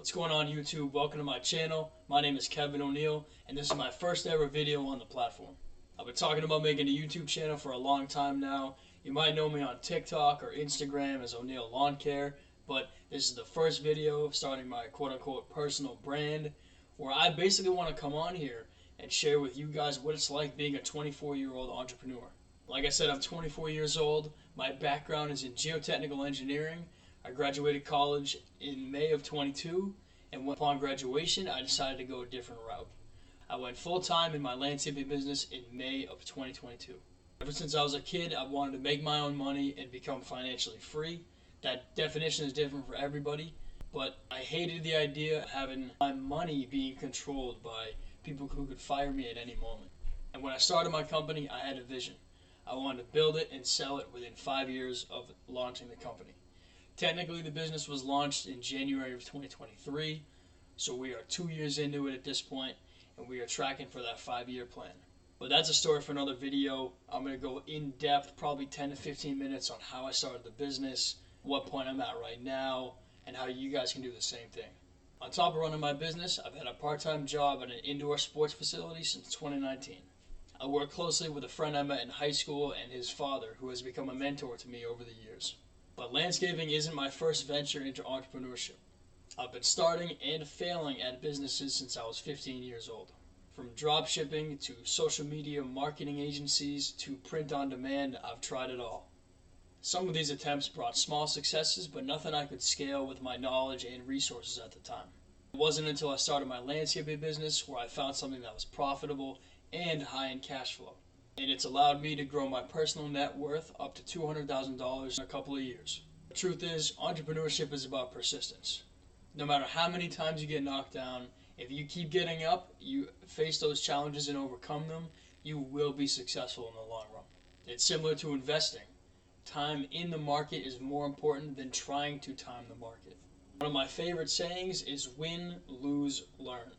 What's going on YouTube? Welcome to my channel. My name is Kevin O'Neill and this is my first ever video on the platform. I've been talking about making a YouTube channel for a long time now. You might know me on TikTok or Instagram as O'Neill Lawn Care, but this is the first video starting my quote-unquote personal brand where I basically want to come on here and share with you guys what it's like being a 24-year-old entrepreneur. Like I said, I'm 24 years old. My background is in geotechnical engineering. I graduated college in May of 22, and upon graduation, I decided to go a different route. I went full-time in my landscaping business in May of 2022. Ever since I was a kid, I wanted to make my own money and become financially free. That definition is different for everybody, but I hated the idea of having my money being controlled by people who could fire me at any moment. And when I started my company, I had a vision. I wanted to build it and sell it within 5 years of launching the company. Technically, the business was launched in January of 2023, so we are 2 years into it at this point, and we are tracking for that 5-year plan. But that's a story for another video. I'm going to go in depth, probably 10 to 15 minutes on how I started the business, what point I'm at right now, and how you guys can do the same thing. On top of running my business, I've had a part-time job at an indoor sports facility since 2019. I work closely with a friend I met in high school and his father, who has become a mentor to me over the years. But landscaping isn't my first venture into entrepreneurship. I've been starting and failing at businesses since I was 15 years old. From drop shipping to social media marketing agencies to print on demand, I've tried it all. Some of these attempts brought small successes, but nothing I could scale with my knowledge and resources at the time. It wasn't until I started my landscaping business where I found something that was profitable and high in cash flow. And it's allowed me to grow my personal net worth up to $200,000 in a couple of years. The truth is, entrepreneurship is about persistence. No matter how many times you get knocked down, if you keep getting up, you face those challenges and overcome them, you will be successful in the long run. It's similar to investing. Time in the market is more important than trying to time the market. One of my favorite sayings is win, lose, learn.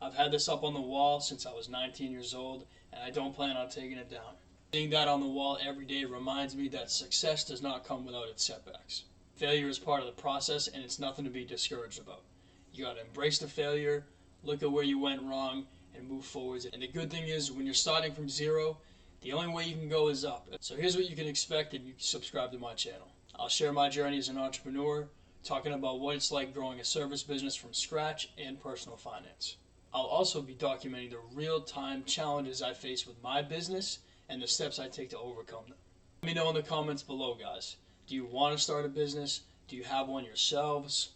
I've had this up on the wall since I was 19 years old, and I don't plan on taking it down. Seeing that on the wall every day reminds me that success does not come without its setbacks. Failure is part of the process, and it's nothing to be discouraged about. You gotta embrace the failure, look at where you went wrong, and move forward. And the good thing is, when you're starting from zero, the only way you can go is up. So here's what you can expect if you subscribe to my channel. I'll share my journey as an entrepreneur, talking about what it's like growing a service business from scratch and personal finance. I'll also be documenting the real-time challenges I face with my business and the steps I take to overcome them. Let me know in the comments below, guys. Do you want to start a business? Do you have one yourselves?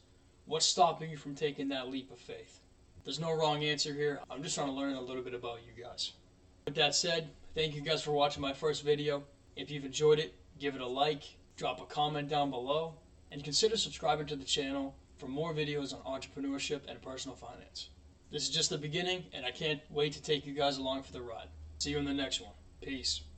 What's stopping you from taking that leap of faith? There's no wrong answer here. I'm just trying to learn a little bit about you guys. With that said, thank you guys for watching my first video. If you've enjoyed it, give it a like, drop a comment down below, and consider subscribing to the channel for more videos on entrepreneurship and personal finance. This is just the beginning, and I can't wait to take you guys along for the ride. See you in the next one. Peace.